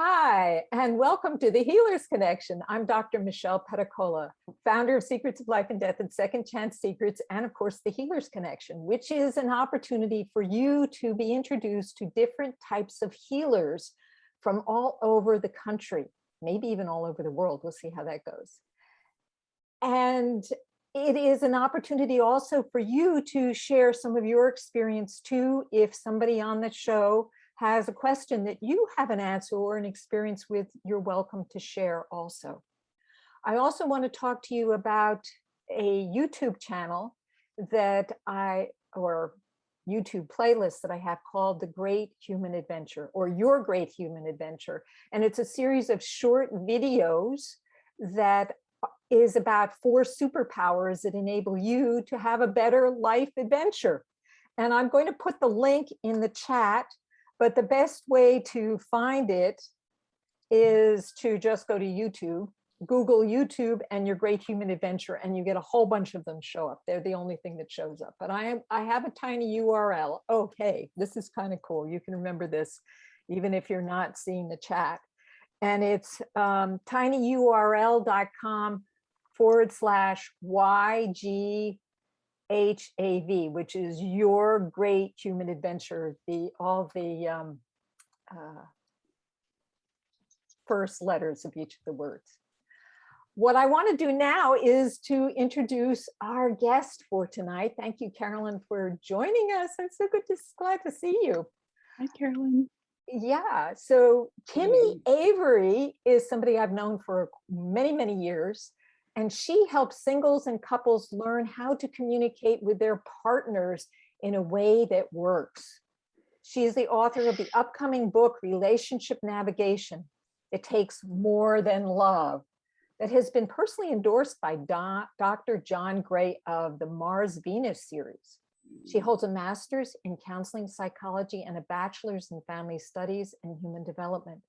Hi, and welcome to the Healers Connection. I'm Dr. Michelle Petacola, founder of Secrets of Life and Death and Second Chance Secrets, and of course, the Healers Connection, which is an opportunity for you to be introduced to different types of healers from all over the country, maybe even all over the world. We'll see how that goes. And it is an opportunity also for you to share some of your experience too, if somebody on the show has a question that you have an answer or an experience with, you're welcome to share also. I also want to talk to you about a YouTube channel or YouTube playlist that I have called The Great Human Adventure or Your Great Human Adventure. And it's a series of short videos that is about 4 superpowers that enable you to have a better life adventure. And I'm going to put the link in the chat. But the best way to find it is to just go to YouTube, Google YouTube and Your Great Human Adventure, and you get a whole bunch of them show up. They're the only thing that shows up. But I have a tiny URL. Okay, this is kind of cool. You can remember this even if you're not seeing the chat. And it's tinyurl.com/YGHAV, which is Your Great Human Adventure, all the first letters of each of the words. What I want to do now is to introduce our guest for tonight. Thank you, Carolyn, for joining us. I'm so glad to see you. Hi, Carolyn. Yeah, so Kimi Avary is somebody I've known for many, many years. And she helps singles and couples learn how to communicate with their partners in a way that works. She is the author of the upcoming book, Relationship Navigation. It Takes More Than Love, that has been personally endorsed by Dr. John Gray of the Mars-Venus series. She holds a master's in counseling psychology and a bachelor's in family studies and human development.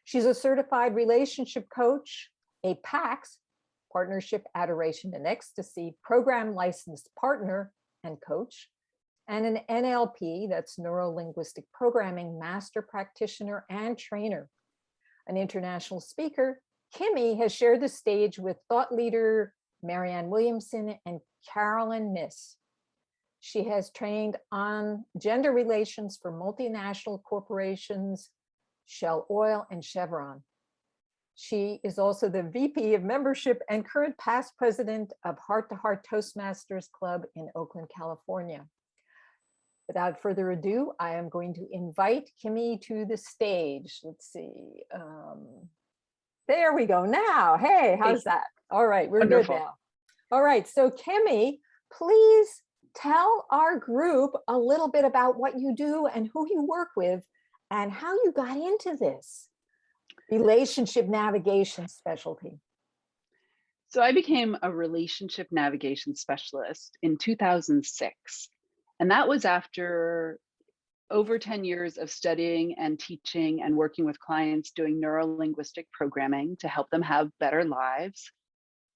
She's a certified relationship coach, a PAX, Partnership, Adoration, and Ecstasy program licensed partner and coach, and an NLP, that's Neuro-Linguistic Programming, master practitioner and trainer. An international speaker, Kimi has shared the stage with thought leader Marianne Williamson and Carolyn Miss. She has trained on gender relations for multinational corporations, Shell Oil and Chevron. She is also the VP of Membership and current past president of Heart to Heart Toastmasters Club in Oakland, California. Without further ado, I am going to invite Kimi to the stage. Let's see. There we go now. Hey, how's that? All right, we're Wonderful. Good now. All right, so Kimi, please tell our group a little bit about what you do and who you work with and how you got into this relationship navigation specialty. So I became a relationship navigation specialist in 2006. And that was after over 10 years of studying and teaching and working with clients doing neuro-linguistic programming to help them have better lives.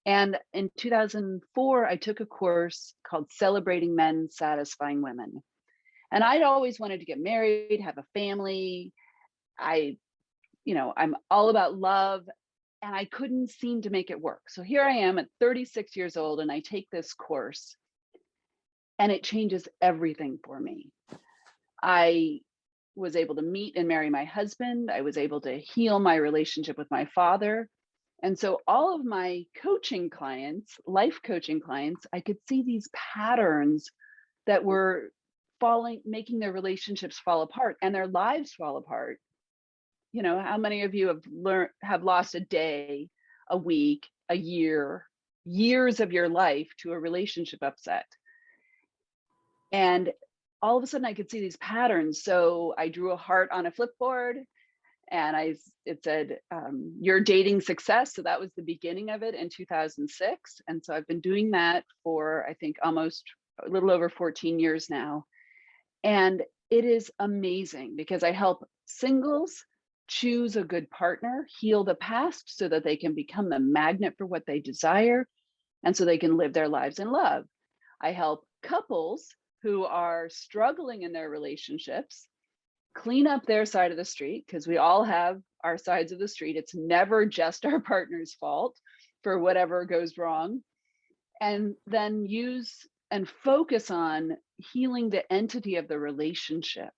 And in 2004, I took a course called Celebrating Men, Satisfying Women. And I'd always wanted to get married, have a family. I'm all about love, and I couldn't seem to make it work. So here I am at 36 years old, and I take this course, and it changes everything for me. I was able to meet and marry my husband. I was able to heal my relationship with my father. And so all of my coaching clients, life coaching clients, I could see these patterns that were making their relationships fall apart and their lives fall apart. You know, how many of you have lost a day, a week, a year, years of your life to a relationship upset? And all of a sudden I could see these patterns. So I drew a heart on a flipboard and it said, your dating success. So that was the beginning of it in 2006. And so I've been doing that for, I think, almost a little over 14 years now. And it is amazing because I help singles choose a good partner, heal the past so that they can become the magnet for what they desire, and so they can live their lives in love. I help couples who are struggling in their relationships clean up their side of the street, because we all have our sides of the street. It's never just our partner's fault for whatever goes wrong. And then use and focus on healing the entity of the relationship.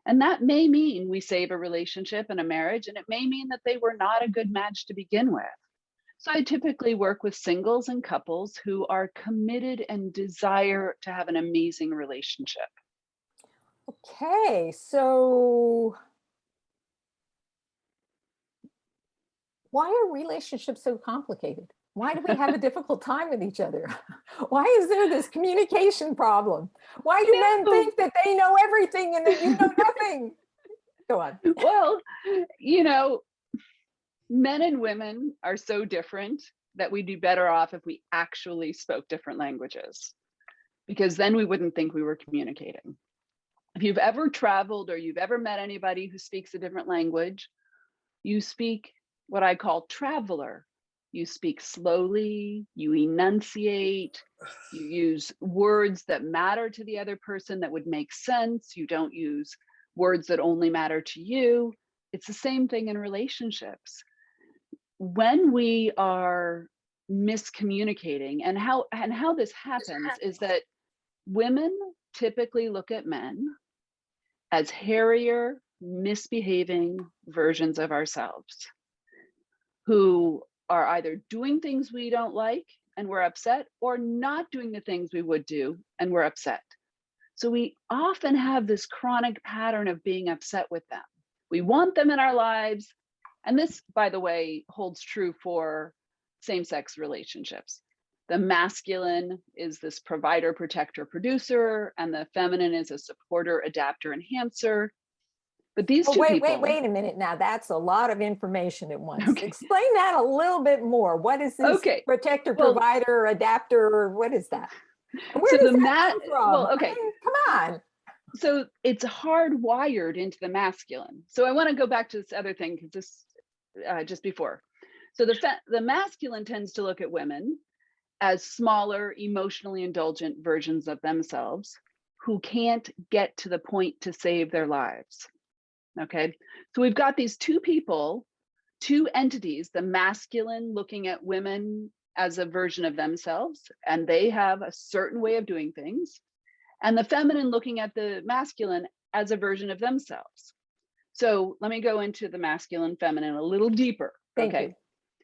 And that may mean we save a relationship and a marriage, and it may mean that they were not a good match to begin with. So I typically work with singles and couples who are committed and desire to have an amazing relationship. Okay, so why are relationships so complicated? Why do we have a difficult time with each other? Why is there this communication problem? Why do men think that they know everything and that you know nothing? Go on. Well, men and women are so different that we'd be better off if we actually spoke different languages, because then we wouldn't think we were communicating. If you've ever traveled or you've ever met anybody who speaks a different language, you speak what I call traveler. You speak slowly, you enunciate, you use words that matter to the other person that would make sense. You don't use words that only matter to you. It's the same thing in relationships. When we are miscommunicating, and how this happens is that women typically look at men as hairier, misbehaving versions of ourselves, who are either doing things we don't like and we're upset, or not doing the things we would do and we're upset. So we often have this chronic pattern of being upset with them. We want them in our lives. And this, by the way, holds true for same-sex relationships. The masculine is this provider, protector, producer, and the feminine is a supporter, adapter, enhancer. But these two people. Wait a minute now. That's a lot of information at once. Okay. Explain that a little bit more. What is this protector, provider, adapter, or what is that? And where does that come from? Well, okay. I mean, come on. So it's hardwired into the masculine. So I want to go back to this other thing, because this just before. So the masculine tends to look at women as smaller, emotionally indulgent versions of themselves who can't get to the point to save their lives. Okay, so we've got these two people, two entities, the masculine looking at women as a version of themselves, and they have a certain way of doing things, and the feminine looking at the masculine as a version of themselves. So let me go into the masculine, feminine a little deeper. Thank you.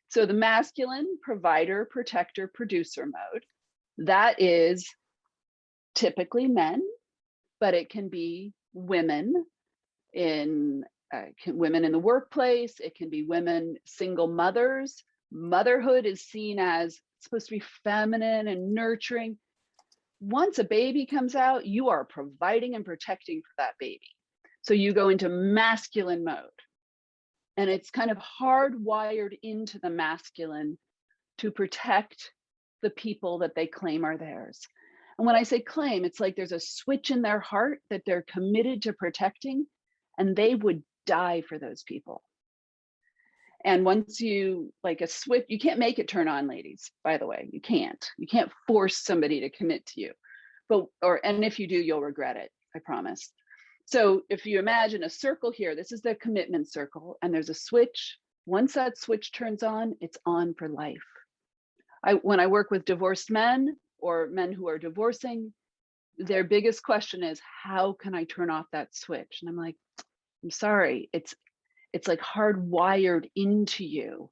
So the masculine, provider, protector, producer mode, that is typically men, but it can be women in the workplace. It can be women, single mothers. Motherhood is seen as supposed to be feminine and nurturing. Once a baby comes out, you are providing and protecting for that baby. So you go into masculine mode. And it's kind of hardwired into the masculine to protect the people that they claim are theirs. And when I say claim, it's like there's a switch in their heart that they're committed to protecting, and they would die for those people. And once you, like a switch, you can't make it turn on, ladies, by the way. You can't force somebody to commit to you. And if you do, you'll regret it, I promise. So if you imagine a circle here, this is the commitment circle, and there's a switch. Once that switch turns on, it's on for life. When I work with divorced men or men who are divorcing, their biggest question is, how can I turn off that switch? And I'm like, I'm sorry, it's like hardwired into you.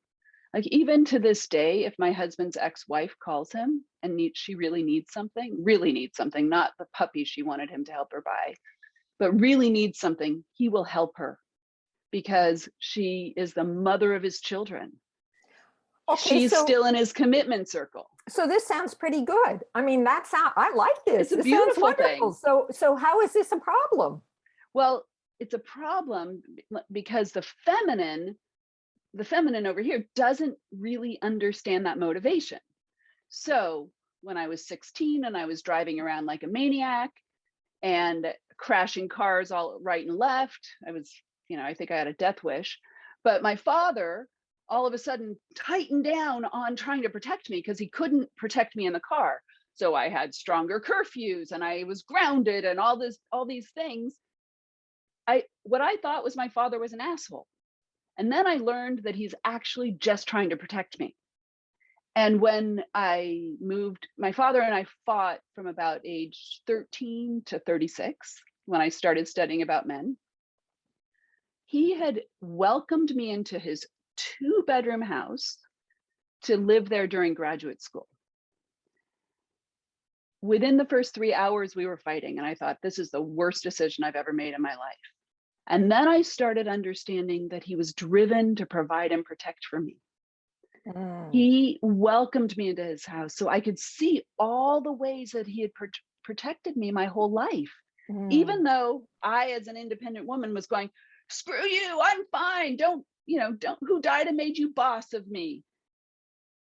Like even to this day, if my husband's ex-wife calls him and she really needs something, not the puppy she wanted him to help her buy, but really needs something, he will help her because she is the mother of his children. Okay, she's still in his commitment circle. So this sounds pretty good. I mean, I like this. It's a beautiful thing. So how is this a problem? Well, it's a problem because the feminine over here doesn't really understand that motivation. So when I was 16 and I was driving around like a maniac and crashing cars all right and left, I think I had a death wish, but my father all of a sudden tightened down on trying to protect me because he couldn't protect me in the car. So I had stronger curfews and I was grounded and all these things. what I thought was my father was an asshole. And then I learned that he's actually just trying to protect me. And when I moved, my father and I fought from about age 13 to 36 when I started studying about men. He had welcomed me into his 2-bedroom house to live there during graduate school. Within the first 3 hours, we were fighting, and I thought, this is the worst decision I've ever made in my life. And then I started understanding that he was driven to provide and protect for me. He welcomed me into his house so I could see all the ways that he had protected me my whole life. Even though I, as an independent woman, was going, screw you, I'm fine. Don't, who died and made you boss of me?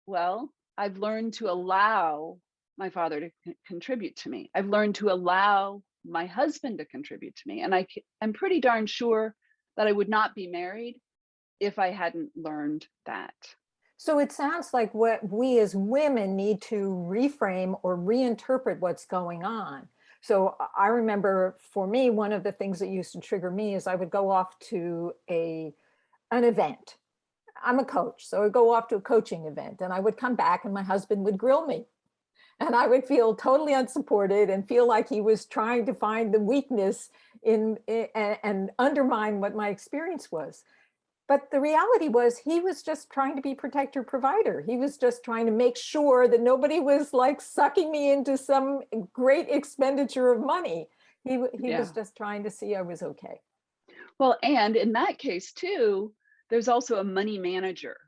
Well, I've learned to allow my father to contribute to me. I've learned to allow my husband to contribute to me. And I'm pretty darn sure that I would not be married if I hadn't learned that. So it sounds like what we as women need to reframe or reinterpret what's going on. So I remember for me, one of the things that used to trigger me is I would go off to an event. I'm a coach, so I'd go off to a coaching event and I would come back and my husband would grill me. And I would feel totally unsupported and feel like he was trying to find the weakness in and undermine what my experience was. But the reality was he was just trying to be protector provider. He was just trying to make sure that nobody was like sucking me into some great expenditure of money. He was just trying to see I was okay. Well, and in that case too, there's also a money manager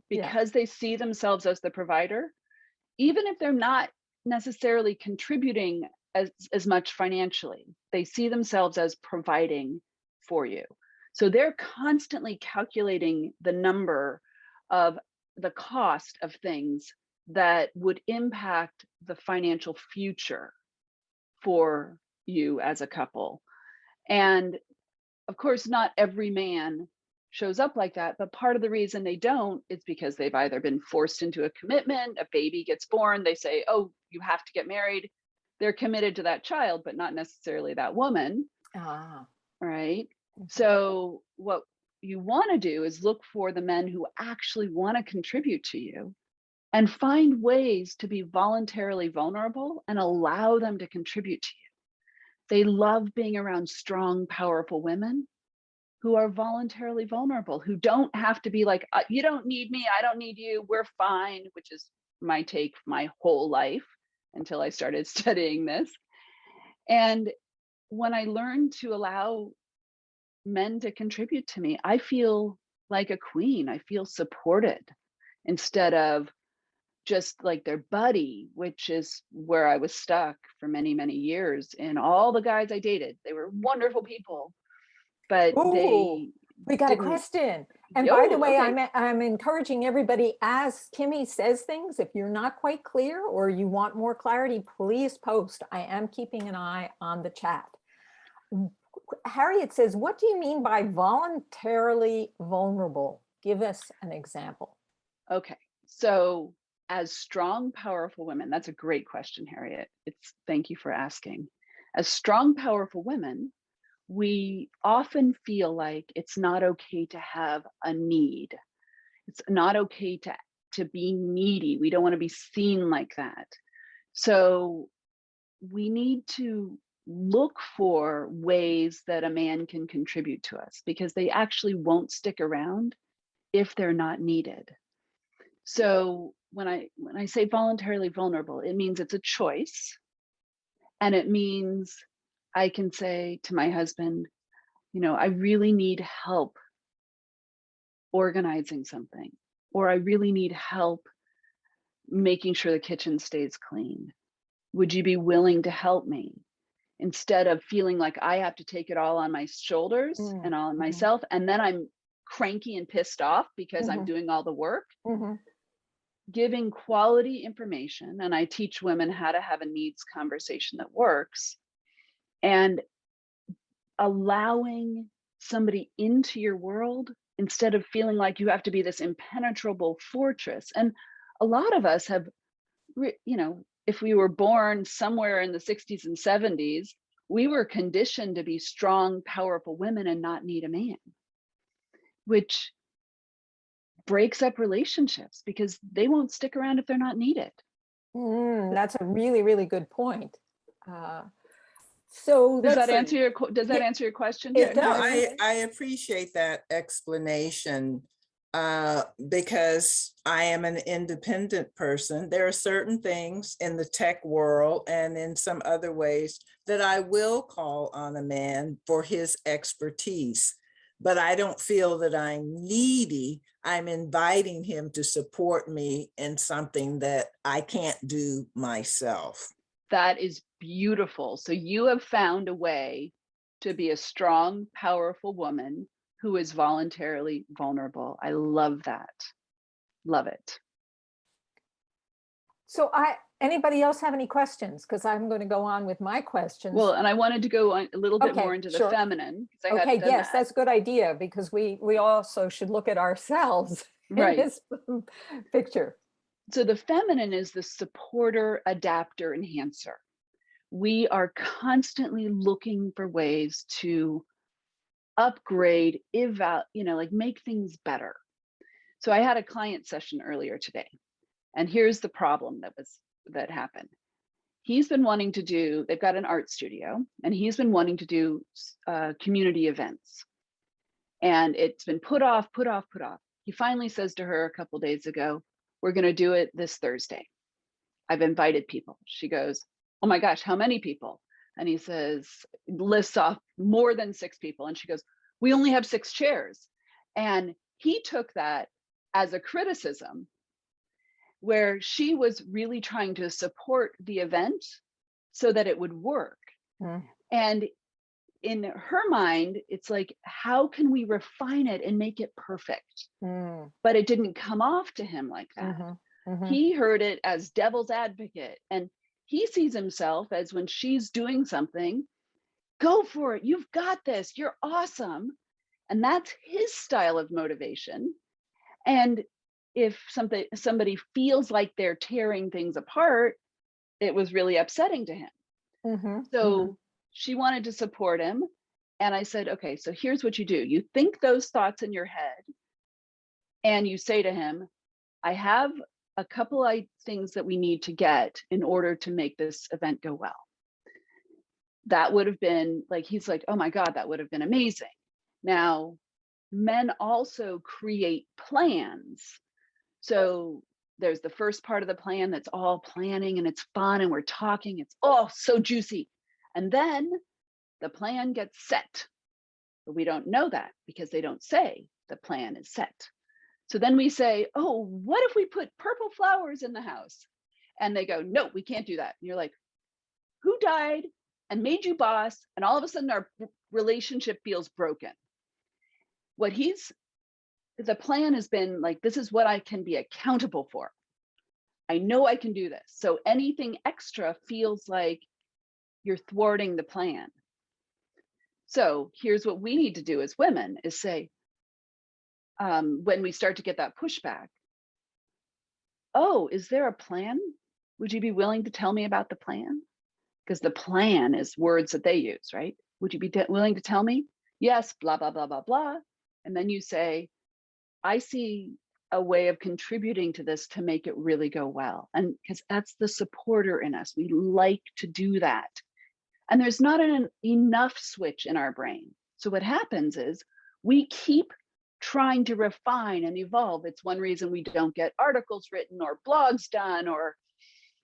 because they see themselves as the provider. Even if they're not necessarily contributing as much financially, they see themselves as providing for you. So they're constantly calculating the number of the cost of things that would impact the financial future for you as a couple. And of course, not every man shows up like that, but part of the reason they don't is because they've either been forced into a commitment, a baby gets born, they say, oh, you have to get married. They're committed to that child, but not necessarily that woman. Right? So what you want to do is look for the men who actually want to contribute to you and find ways to be voluntarily vulnerable and allow them to contribute to you. They love being around strong, powerful women who are voluntarily vulnerable, who don't have to be like, you don't need me, I don't need you, we're fine, which is my take my whole life until I started studying this. And when I learned to allow men to contribute to me, I feel like a queen. I feel supported instead of just like their buddy, which is where I was stuck for many, many years. And all the guys I dated, they were wonderful people, but we got a question. And by the way, I'm encouraging everybody, as Kimi says things, if you're not quite clear or you want more clarity, please post. I am keeping an eye on the chat. Harriet says, what do you mean by voluntarily vulnerable? Give us an example. Okay, so as strong, powerful women, that's a great question, Harriet. Thank you for asking. As strong, powerful women, we often feel like it's not okay to have a need. It's not okay to be needy. We don't want to be seen like that. So we need to look for ways that a man can contribute to us because they actually won't stick around if they're not needed. So when I say voluntarily vulnerable, it means it's a choice. And it means I can say to my husband, I really need help organizing something, or I really need help making sure the kitchen stays clean. Would you be willing to help me? Instead of feeling like I have to take it all on my shoulders and all on myself, and then I'm cranky and pissed off because I'm doing all the work. Giving quality information, and I teach women how to have a needs conversation that works, and allowing somebody into your world instead of feeling like you have to be this impenetrable fortress. And a lot of us have, if we were born somewhere in the 60s and 70s, We were conditioned to be strong, powerful women and not need a man, which breaks up relationships because they won't stick around if they're not needed. That's a really, really good point. So Does let's that answer your question? It No, does. I appreciate that explanation because I am an independent person. There are certain things in the tech world and in some other ways that I will call on a man for his expertise, but I don't feel that I'm needy. I'm inviting him to support me in something that I can't do myself. That is beautiful. So you have found a way to be a strong, powerful woman who is voluntarily vulnerable. I love that. Love it. So anybody else have any questions? Because I'm going to go on with my questions. Well, and I wanted to go on a little bit more into sure. the feminine. Okay, yes, that's a good idea, because we also should look at ourselves in this picture. So the feminine is the supporter, adapter, enhancer. We are constantly looking for ways to upgrade, like make things better. So I had a client session earlier today, and here's the problem that happened. He's been wanting to do, they've got an art studio, and he's been wanting to do community events. And it's been put off. He finally says to her a couple days ago, we're going to do it this Thursday. I've invited people. She goes, oh my gosh, how many people? And he says, lists off more than 6 people. And she goes, we only have 6 chairs. And he took that as a criticism, where she was really trying to support the event so that it would work. And in her mind, it's like, how can we refine it and make it perfect? But it didn't come off to him like that. He heard it as devil's advocate, and he sees himself as, when she's doing something, go for it, you've got this, you're awesome. And that's his style of motivation. And if somebody feels like they're tearing things apart, it was really upsetting to him. So she wanted to support him. And I said, okay, so here's what you do. You think those thoughts in your head, and you say to him, I have a couple of things that we need to get in order to make this event go well. That would have been like, he's like, oh my God, that would have been amazing. Now, men also create plans. So there's the first part of the plan that's all planning and it's fun and we're talking, it's so juicy. And then the plan gets set, but we don't know that because they don't say the plan is set. So then we say, oh, what if we put purple flowers in the house? And they go, no, we can't do that. And you're like, who died and made you boss? And all of a sudden our relationship feels broken. The plan has been like, this is what I can be accountable for. I know I can do this. So anything extra feels like you're thwarting the plan. So here's what we need to do as women is say, when we start to get that pushback, oh, is there a plan? Would you be willing to tell me about the plan? Because the plan is words that they use, right? Would you be willing to tell me? Yes, blah, blah, blah, blah, blah. And then you say, I see a way of contributing to this to make it really go well. And because that's the supporter in us, we like to do that. And there's not an enough switch in our brain. So what happens is we keep trying to refine and evolve. It's one reason we don't get articles written or blogs done, or,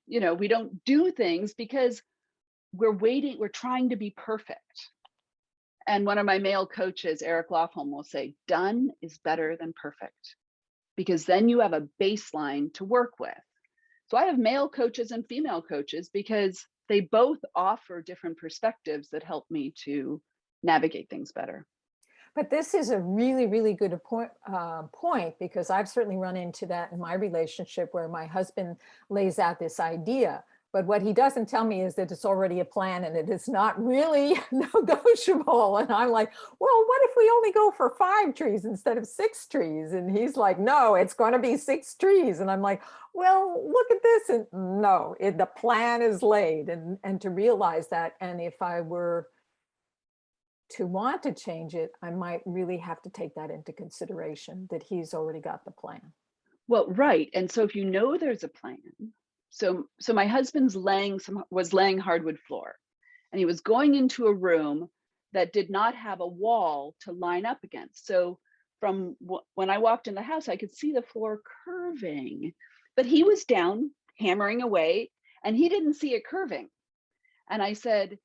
we don't do things because we're trying to be perfect. And one of my male coaches, Eric Lofholm, will say, done is better than perfect, because then you have a baseline to work with. So I have male coaches and female coaches because they both offer different perspectives that help me to navigate things better. But this is a really, really good point, because I've certainly run into that in my relationship, where my husband lays out this idea, But what he doesn't tell me is that it's already a plan and it is not really negotiable. And I'm like, well, what if we only go for 5 trees instead of 6 trees? And he's like, no, it's going to be 6 trees. And I'm like, well, look at this. And no, the plan is laid. And to realize that, and if I were to want to change it, I might really have to take that into consideration, that he's already got the plan. Well, right. And so if you know there's a plan, so my husband's was laying hardwood floor, and he was going into a room that did not have a wall to line up against. So from when I walked in the house, I could see the floor curving, but he was down hammering away and he didn't see it curving. And I said,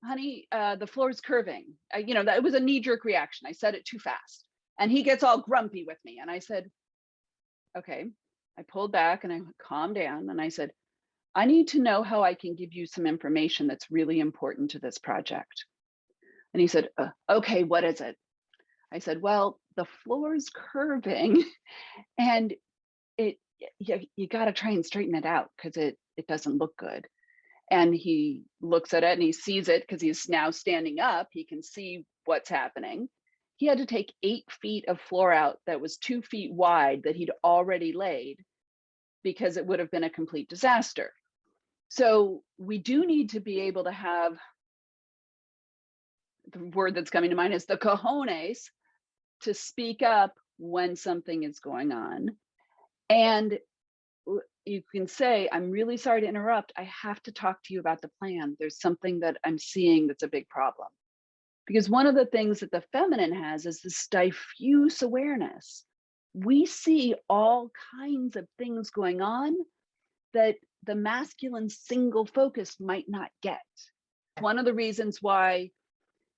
honey, the floor's curving. That was a knee-jerk reaction. I said it too fast. And he gets all grumpy with me. And I said, okay. I pulled back and I calmed down and I said, I need to know how I can give you some information that's really important to this project. And he said, okay, what is it? I said, well, the floor's curving and you got to try and straighten it out because it doesn't look good. And he looks at it and he sees it because he's now standing up. He can see what's happening. He had to take 8 feet of floor out that was 2 feet wide that he'd already laid because it would have been a complete disaster. So we do need to be able to have, the word that's coming to mind is the cojones, to speak up when something is going on. And you can say, I'm really sorry to interrupt. I have to talk to you about the plan. There's something that I'm seeing that's a big problem. Because one of the things that the feminine has is this diffuse awareness. We see all kinds of things going on that the masculine single focus might not get. One of the reasons why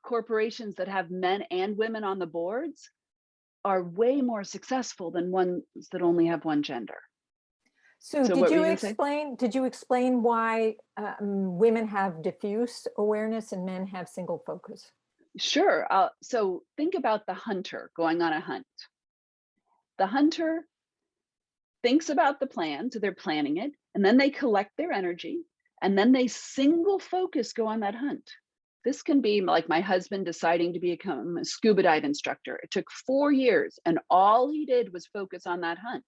corporations that have men and women on the boards are way more successful than ones that only have one gender. So did you explain why women have diffuse awareness and men have single focus? Sure. So think about the hunter going on a hunt. The hunter thinks about the plan, so they're planning it, and then they collect their energy, and then they single focus go on that hunt. This can be like my husband deciding to become a scuba dive instructor. It took 4 years, and all he did was focus on that hunt.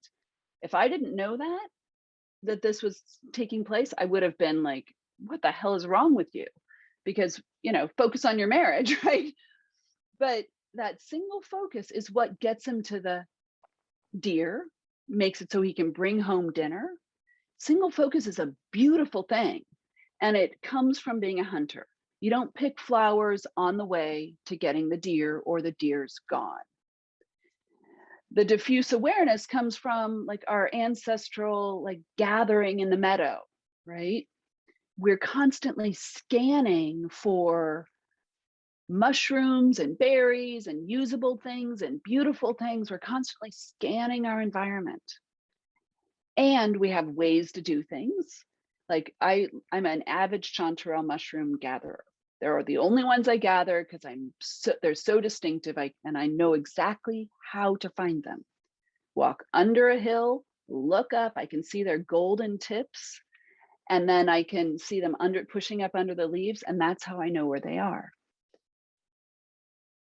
If I didn't know that this was taking place, I would have been like, what the hell is wrong with you? Because, focus on your marriage, right? But that single focus is what gets him to the deer, makes it so he can bring home dinner. Single focus is a beautiful thing. And it comes from being a hunter. You don't pick flowers on the way to getting the deer or the deer's gone. The diffuse awareness comes from like our ancestral gathering in the meadow, right? We're constantly scanning for mushrooms and berries and usable things and beautiful things. We're constantly scanning our environment. And we have ways to do things. Like I'm an avid chanterelle mushroom gatherer. They're the only ones I gather because they're so distinctive, and I know exactly how to find them. Walk under a hill, look up, I can see their golden tips, and then I can see them pushing up under the leaves, and that's how I know where they are.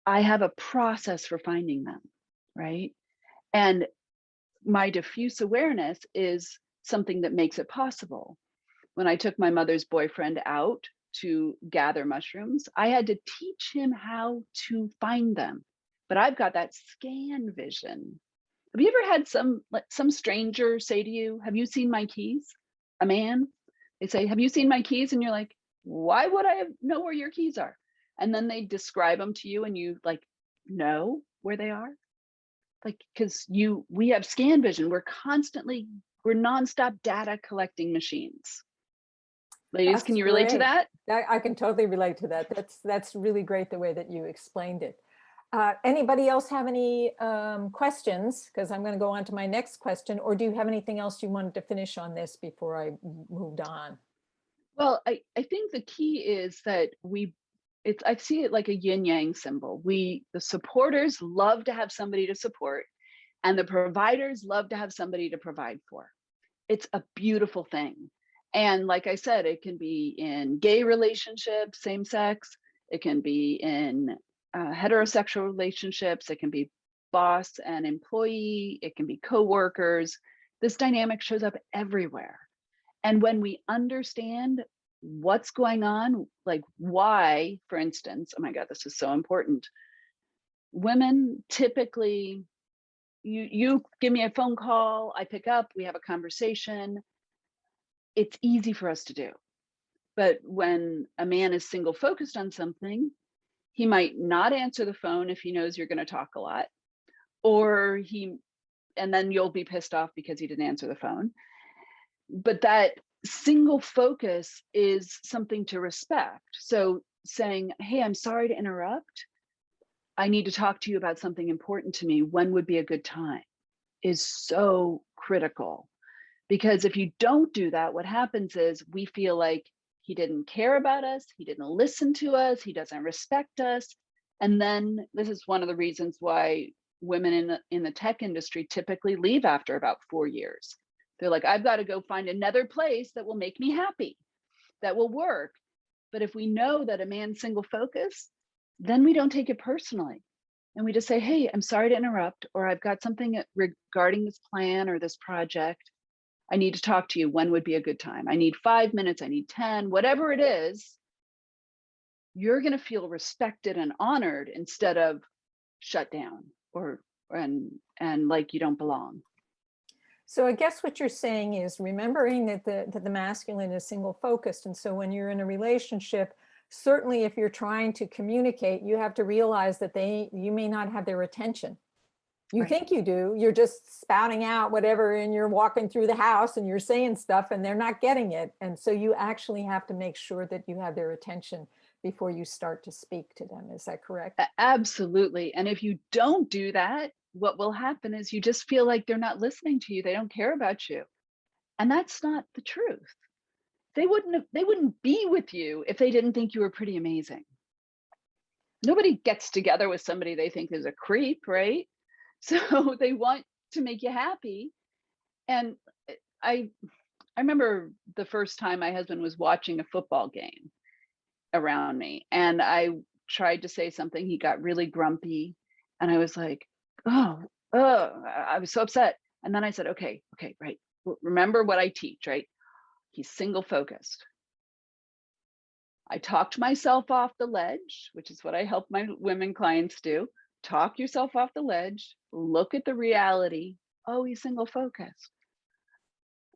I have a process for finding them, right? And my diffuse awareness is something that makes it possible. When I took my mother's boyfriend out to gather mushrooms, I had to teach him how to find them. But I've got that scan vision. Have you ever had some stranger say to you, have you seen my keys? A man, they say, have you seen my keys? And you're like, why would I know where your keys are? And then they describe them to you and you know where they are. Because we have scan vision. We're nonstop data collecting machines. Ladies, That's can you relate to great. that? I can totally relate to that. That's really great the way that you explained it. Anybody else have any questions? Because I'm going to go on to my next question. Or do you have anything else you wanted to finish on this before I moved on? Well, I think the key is that I see it like a yin yang symbol. The supporters love to have somebody to support, and the providers love to have somebody to provide for. It's a beautiful thing. And like I said, it can be in gay relationships, same sex. It can be in heterosexual relationships. It can be boss and employee. It can be coworkers. This dynamic shows up everywhere. And when we understand what's going on, like why, for instance, oh my God, this is so important. Women typically, you give me a phone call, I pick up, we have a conversation. It's easy for us to do. But when a man is single focused on something, he might not answer the phone if he knows you're going to talk a lot, and then you'll be pissed off because he didn't answer the phone. But that single focus is something to respect. So saying, hey, I'm sorry to interrupt. I need to talk to you about something important to me. When would be a good time? Is so critical. Because if you don't do that, what happens is we feel like he didn't care about us, he didn't listen to us, he doesn't respect us. And then this is one of the reasons why women in the tech industry typically leave after about 4 years. They're like, I've got to go find another place that will make me happy, that will work. But if we know that a man's single focus, then we don't take it personally. And we just say, hey, I'm sorry to interrupt, or I've got something regarding this plan or this project. I need to talk to you. When would be a good time? I need 5 minutes, I need 10, whatever it is. You're going to feel respected and honored instead of shut down and like you don't belong. So I guess what you're saying is remembering that the masculine is single focused. And so when you're in a relationship, certainly if you're trying to communicate, you have to realize that you may not have their attention. You think you do, you're just spouting out whatever, and you're walking through the house and you're saying stuff and they're not getting it. And so you actually have to make sure that you have their attention before you start to speak to them. Is that correct? Absolutely. And if you don't do that, what will happen is you just feel like they're not listening to you. They don't care about you. And that's not the truth. They wouldn't be with you if they didn't think you were pretty amazing. Nobody gets together with somebody they think is a creep, right? So they want to make you happy. And I remember the first time my husband was watching a football game around me, and I tried to say something. He got really grumpy, and I was like, I was so upset. And then I said, okay, right. Remember what I teach, right? He's single focused. I talked myself off the ledge, which is what I help my women clients do. Talk yourself off the ledge, look at the reality. Oh, he's single focused.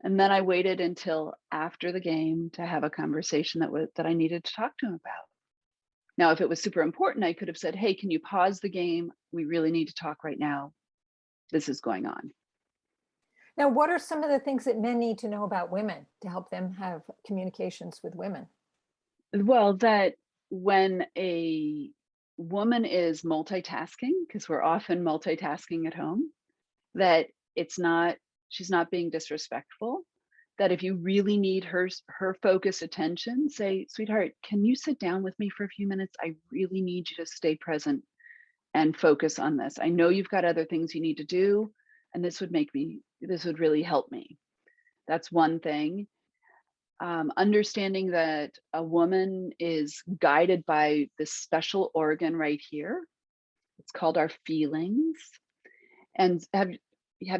And then I waited until after the game to have a conversation that I needed to talk to him about. Now, if it was super important, I could have said, hey, can you pause the game? We really need to talk right now. This is going on. Now, what are some of the things that men need to know about women to help them have communications with women? Well, that when a woman is multitasking, because we're often multitasking at home, that she's not being disrespectful, that if you really need her focused attention, say, sweetheart, can you sit down with me for a few minutes? I really need you to stay present and focus on this. I know you've got other things you need to do, and this would really help me. That's one thing. Understanding that a woman is guided by this special organ right here. It's called our feelings. And have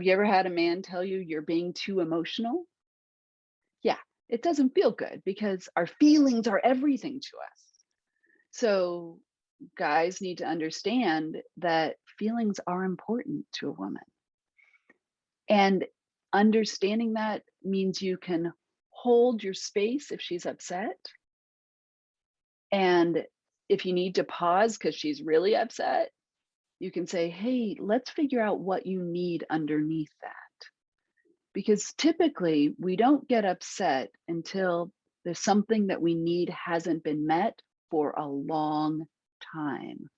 you ever had a man tell you you're being too emotional? Yeah, it doesn't feel good because our feelings are everything to us. So guys need to understand that feelings are important to a woman. And understanding that means you can hold your space if she's upset. And if you need to pause because she's really upset, you can say, hey, let's figure out what you need underneath that. Because typically we don't get upset until there's something that we need hasn't been met for a long time.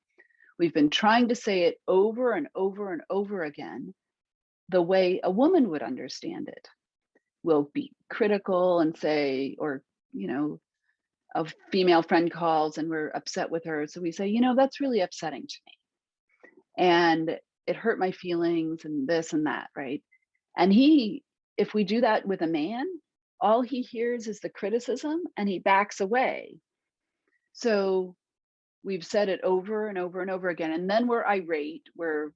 We've been trying to say it over and over and over again, the way a woman would understand it. We'll be critical and say, or, a female friend calls and we're upset with her. So we say, that's really upsetting to me. And it hurt my feelings and this and that, right? And if we do that with a man, all he hears is the criticism and he backs away. So we've said it over and over and over again. And then we're irate, we're,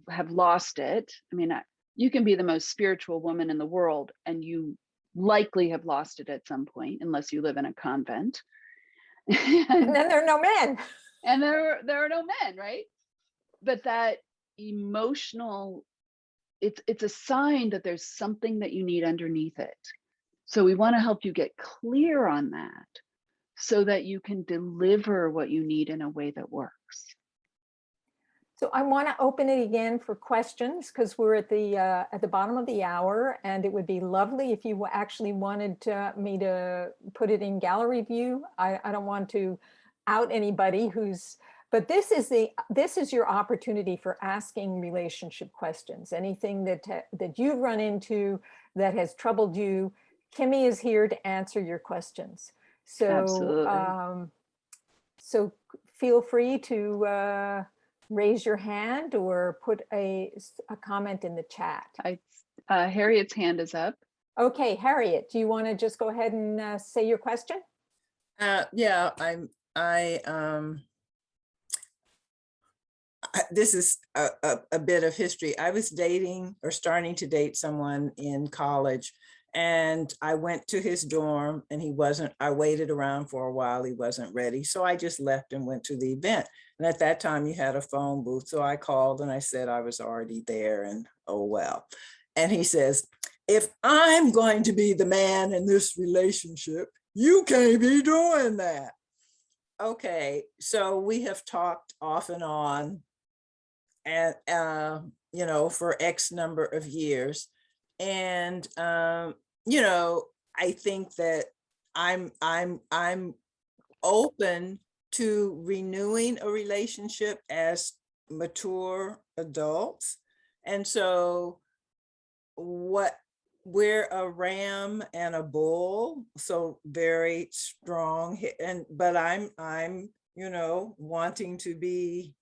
have lost it. I mean, you can be the most spiritual woman in the world and you likely have lost it at some point, unless you live in a convent. And then there are no men. And there are no men, right? But that emotional, it's a sign that there's something that you need underneath it. So we want to help you get clear on that so that you can deliver what you need in a way that works. So I want to open it again for questions because we're at the bottom of the hour, and it would be lovely if you actually wanted me to put it in gallery view. I don't want to out anybody but this is your opportunity for asking relationship questions. Anything that you've run into that has troubled you, Kimi is here to answer your questions. So Absolutely. So feel free to raise your hand or put a comment in the chat. Harriet's hand is up. Okay, Harriet, do you want to just go ahead and say your question? Yeah, this is a bit of history. I was dating or starting to date someone in college, and I went to his dorm and I waited around for a while. He wasn't ready. So I just left and went to the event. And at that time you had a phone booth. So I called and I said I was already there, and oh, well. And he says, if I'm going to be the man in this relationship, you can't be doing that. Okay, so we have talked off and on, and for X number of years, and I think that I'm open to renewing a relationship as mature adults, and so we're a ram and a bull, so very strong, but I'm wanting to be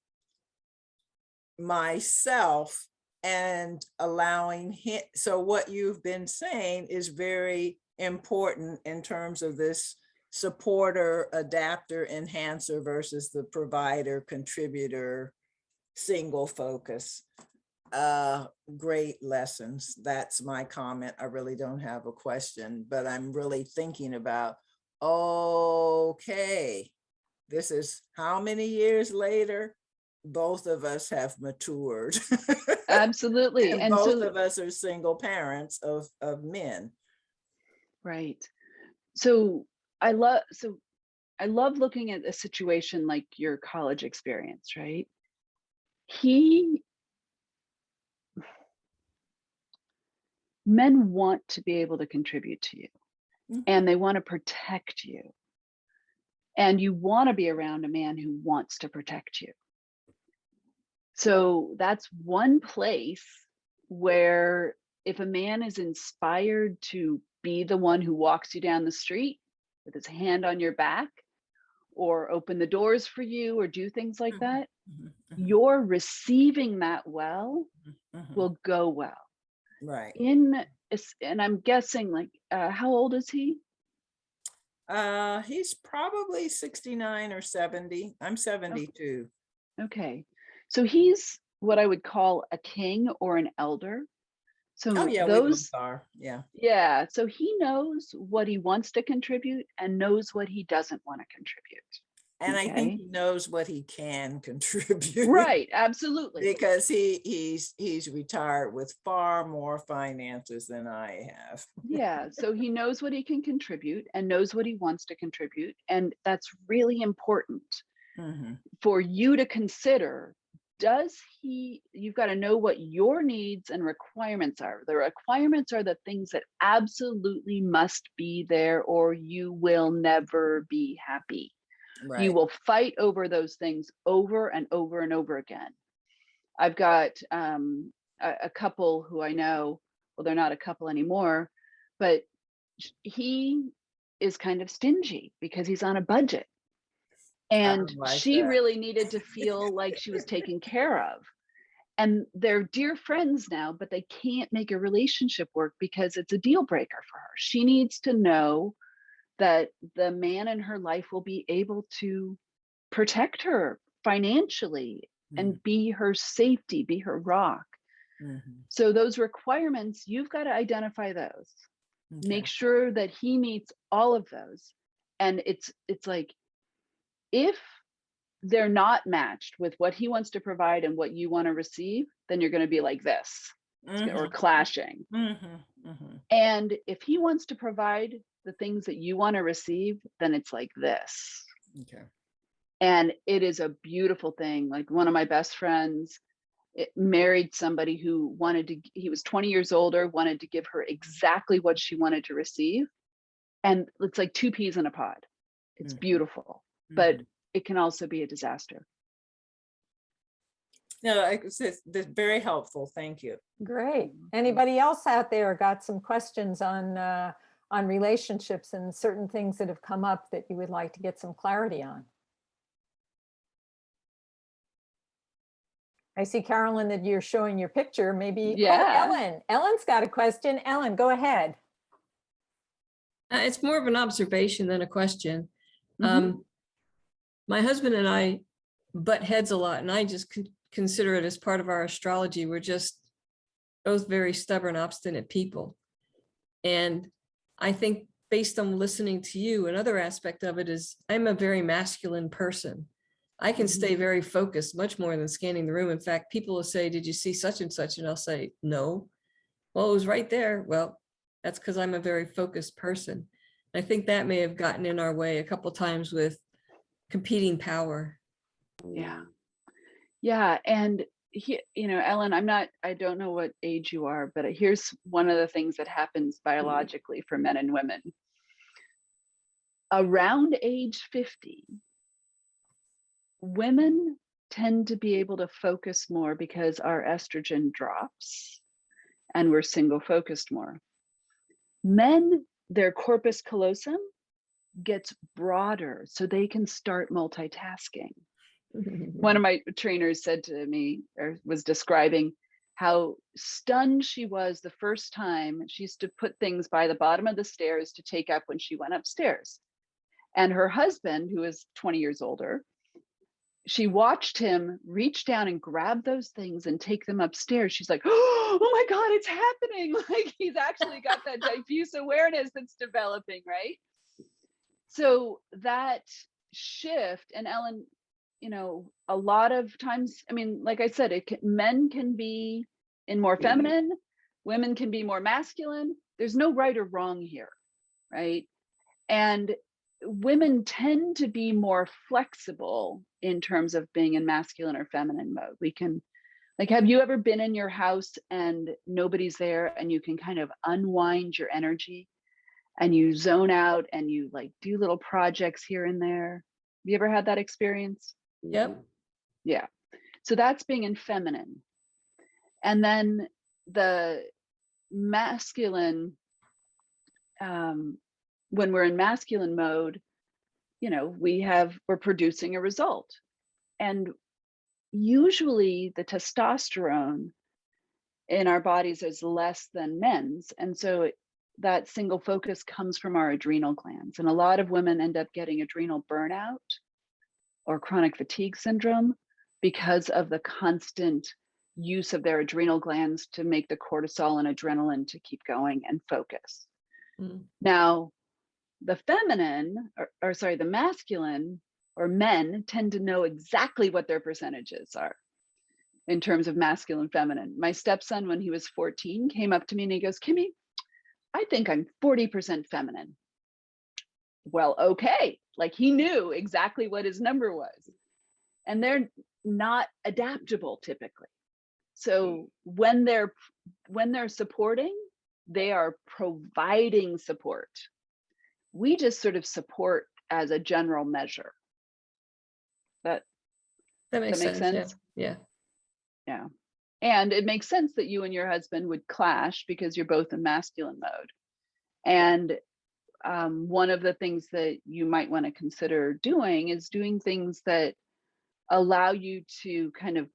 myself and allowing him. So what you've been saying is very important in terms of this supporter, adapter, enhancer versus the provider, contributor, single focus. Great lessons. That's my comment. I really don't have a question, but I'm really thinking about, okay, this is how many years later? Both of us have matured. Absolutely. And both of us are single parents of men. Right. So I love looking at a situation like your college experience, right? Men want to be able to contribute to you, and they want to protect you. And you want to be around a man who wants to protect you. So that's one place where if a man is inspired to be the one who walks you down the street with his hand on your back, or open the doors for you, or do things like that, your receiving that well will go well. Right. And I'm guessing, like, how old is he? He's probably 69 or 70. I'm 72. Okay. So he's what I would call a king or an elder. So we both are. Yeah. Yeah. So he knows what he wants to contribute and knows what he doesn't want to contribute. And I think he knows what he can contribute. Right. Absolutely. Because he's retired with far more finances than I have. Yeah. So he knows what he can contribute and knows what he wants to contribute. And that's really important for you to consider. You've got to know what your needs and requirements are. The requirements are the things that absolutely must be there, or you will never be happy. Right. You will fight over those things over and over and over again. I've got a couple who I know, well, they're not a couple anymore, but he is kind of stingy because he's on a budget. And she really needed to feel like she was taken care of. and they're dear friends now, but they can't make a relationship work because it's a deal breaker for her. She needs to know that the man in her life will be able to protect her financially and be her safety, be her rock. So those requirements, you've got to identify those. Okay. Make sure that he meets all of those. And it's like, if they're not matched with what he wants to provide and what you want to receive, then you're going to be like this, or clashing. And if he wants to provide the things that you want to receive, then it's like this. Okay. And it is a beautiful thing. Like, one of my best friends married somebody who he was 20 years older, wanted to give her exactly what she wanted to receive. And it's like two peas in a pod. It's beautiful, but it can also be a disaster. No, it's very helpful. Thank you. Great. Anybody else out there got some questions on relationships and certain things that have come up that you would like to get some clarity on? I see, Carolyn, that you're showing your picture. Maybe, Yeah. Oh, Ellen. Ellen's got a question. Ellen, go ahead. It's more of an observation than a question. My husband and I butt heads a lot, and I just consider it as part of our astrology. We're just both very stubborn, obstinate people. And I think, based on listening to you, another aspect of it is I'm a very masculine person. I can stay very focused, much more than scanning the room. In fact, people will say, "Did you see such and such?" And I'll say, "No." "Well, it was right there." "Well, that's because I'm a very focused person." I think that may have gotten in our way a couple times with competing power. Yeah. Yeah. And Ellen, I don't know what age you are, but here's one of the things that happens biologically for men and women. Around age 50, women tend to be able to focus more because our estrogen drops and we're single focused more. Men, their corpus callosum gets broader so they can start multitasking. One of my trainers said to me, or was describing, how stunned she was the first time she used to put things by the bottom of the stairs to take up when she went upstairs. And her husband, who is 20 years older, she watched him reach down and grab those things and take them upstairs. She's like, "Oh my God, it's happening." Like, he's actually got that diffuse awareness that's developing, right? So that shift, and Ellen, a lot of times, I mean, like I said, men can be in more feminine, women can be more masculine. There's no right or wrong here, right? And women tend to be more flexible in terms of being in masculine or feminine mode. We can, like, have you ever been in your house and nobody's there and you can kind of unwind your energy and you zone out and you like do little projects here and there? Have you ever had that experience? Yep. Yeah. So that's being in feminine. And then the masculine, when we're in masculine mode, we're producing a result. And usually the testosterone in our bodies is less than men's. And so that single focus comes from our adrenal glands. And a lot of women end up getting adrenal burnout or chronic fatigue syndrome because of the constant use of their adrenal glands to make the cortisol and adrenaline to keep going and focus. Now, the feminine, the masculine or men tend to know exactly what their percentages are in terms of masculine, feminine. My stepson, when he was 14, came up to me and he goes, "Kimmy, I think I'm 40% feminine." Well, okay. Like, he knew exactly what his number was. And they're not adaptable typically. So when they're supporting, they are providing support. We just sort of support as a general measure. That makes sense. Yeah. And it makes sense that you and your husband would clash because you're both in masculine mode. And one of the things that you might want to consider doing is doing things that allow you to kind of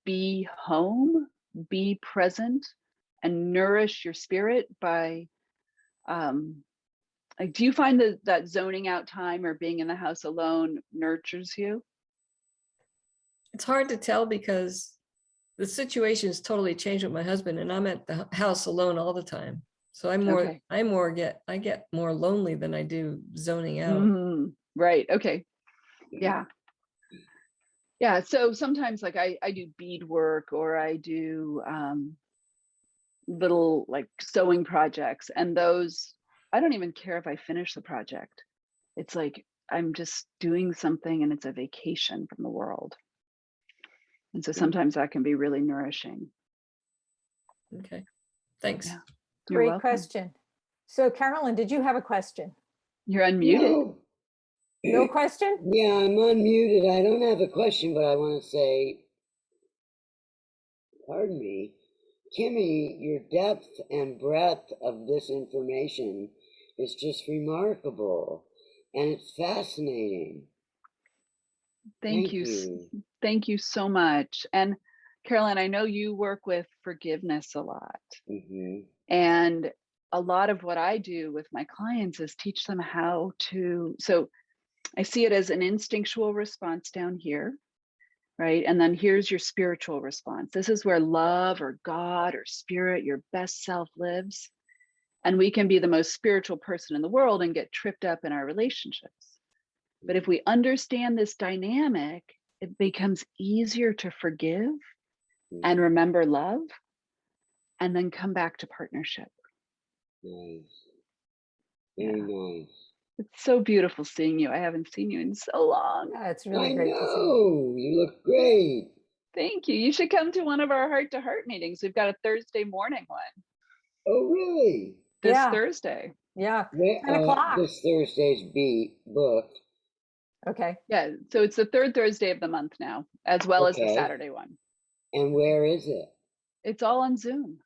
be home, be present, and nourish your spirit by, like, do you find that zoning out time or being in the house alone nurtures you? It's hard to tell because the situation has totally changed with my husband, and I'm at the house alone all the time. So Okay. I get more lonely than I do zoning out. Right. Okay. Yeah. Yeah. So sometimes like I do bead work, or I do little like sewing projects, and those, I don't even care if I finish the project. It's like I'm just doing something and it's a vacation from the world. And so sometimes that can be really nourishing. Okay, thanks. Yeah. You're Great welcome. question. So Carolyn, did you have a question? You're unmuted. No question? Yeah, I'm unmuted. I don't have a question, but I want to say, pardon me, Kimi, your depth and breadth of this information is just remarkable, and it's fascinating. Thank you. Thank you so much. And Carolyn, I know you work with forgiveness a lot. And a lot of what I do with my clients is teach them how to, so I see it as an instinctual response down here, right? And then here's your spiritual response. This is where love or God or spirit, your best self lives. And we can be the most spiritual person in the world and get tripped up in our relationships. But if we understand this dynamic, it becomes easier to forgive and remember love, and then come back to partnership. Nice. Very nice. It's so beautiful seeing you. I haven't seen you in so long. Yeah, it's really I great to see you. know. You look great. Thank you. You should come to one of our heart-to-heart meetings. We've got a Thursday morning one Oh, really? this Yeah. Thursday. Yeah, Where, 10 o'clock. this Thursday's booked. Okay. Yeah, so it's the third Thursday of the month now, as well as the Okay. Saturday one. And where is it? It's all on Zoom.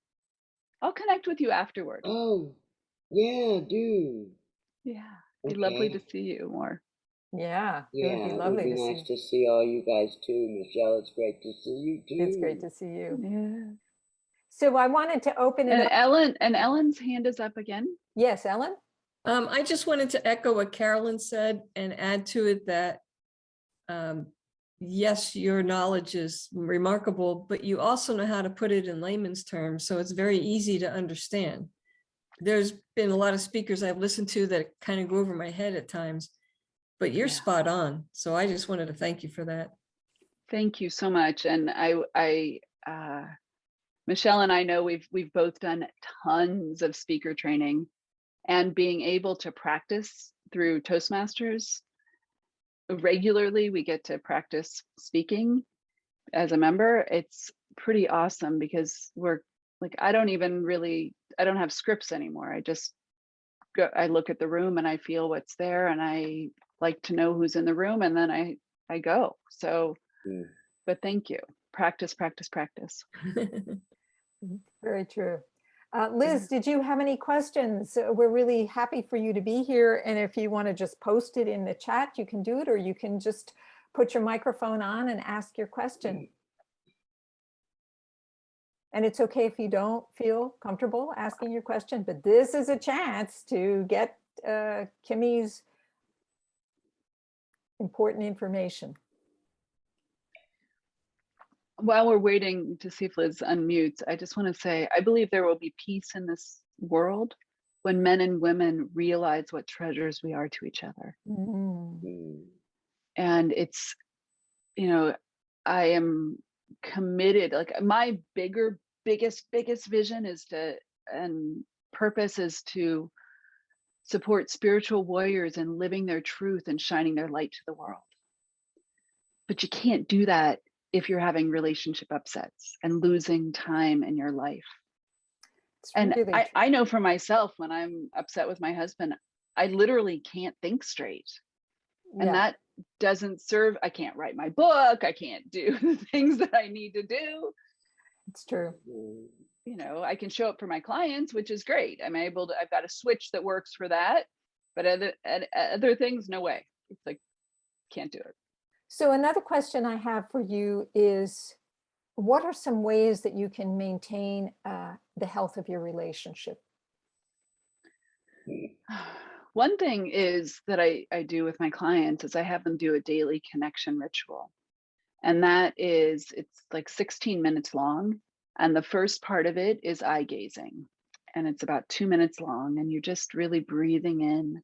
I'll connect with you afterward. Oh, yeah, do. Yeah, it'd be lovely to Okay. see you more. Yeah, it would Yeah, be it would lovely be to see. nice to see all you guys too, Michelle. It's great to see you too. It's great to see you. Yeah. So I wanted to open it And up. Ellen's hand is up again. Yes, Ellen? I just wanted to echo what Carolyn said and add to it that, yes, your knowledge is remarkable, but you also know how to put it in layman's terms, so it's very easy to understand. There's been a lot of speakers I've listened to that kind of go over my head at times, but you're spot on. So I just wanted to thank you for that. Thank you so much. And Michelle and I know we've both done tons of speaker training, and being able to practice through Toastmasters regularly, we get to practice speaking as a member. It's pretty awesome because we're like, I don't have scripts anymore. I look at the room and I feel what's there, and I like to know who's in the room, and then I go. So, but thank you. Practice, practice, practice. Very true. Liz, did you have any questions? We're really happy for you to be here. And if you want to just post it in the chat, you can do it, or you can just put your microphone on and ask your question. And it's okay if you don't feel comfortable asking your question, but this is a chance to get Kimi's important information. While we're waiting to see if Liz unmutes, I just want to say, I believe there will be peace in this world when men and women realize what treasures we are to each other. And it's, I am committed, like my biggest vision is and purpose is to support spiritual warriors in living their truth and shining their light to the world. But you can't do that if you're having relationship upsets and losing time in your life. And really I know for myself, when I'm upset with my husband, I literally can't think straight. And that doesn't serve, I can't write my book, I can't do the things that I need to do. It's true. I can show up for my clients, which is great. I've got a switch that works for that, but other things, no way. It's like, can't do it. So another question I have for you is, what are some ways that you can maintain the health of your relationship? One thing is that I do with my clients is I have them do a daily connection ritual. And that is, it's like 16 minutes long. And the first part of it is eye gazing. And it's about 2 minutes long. And you're just really breathing in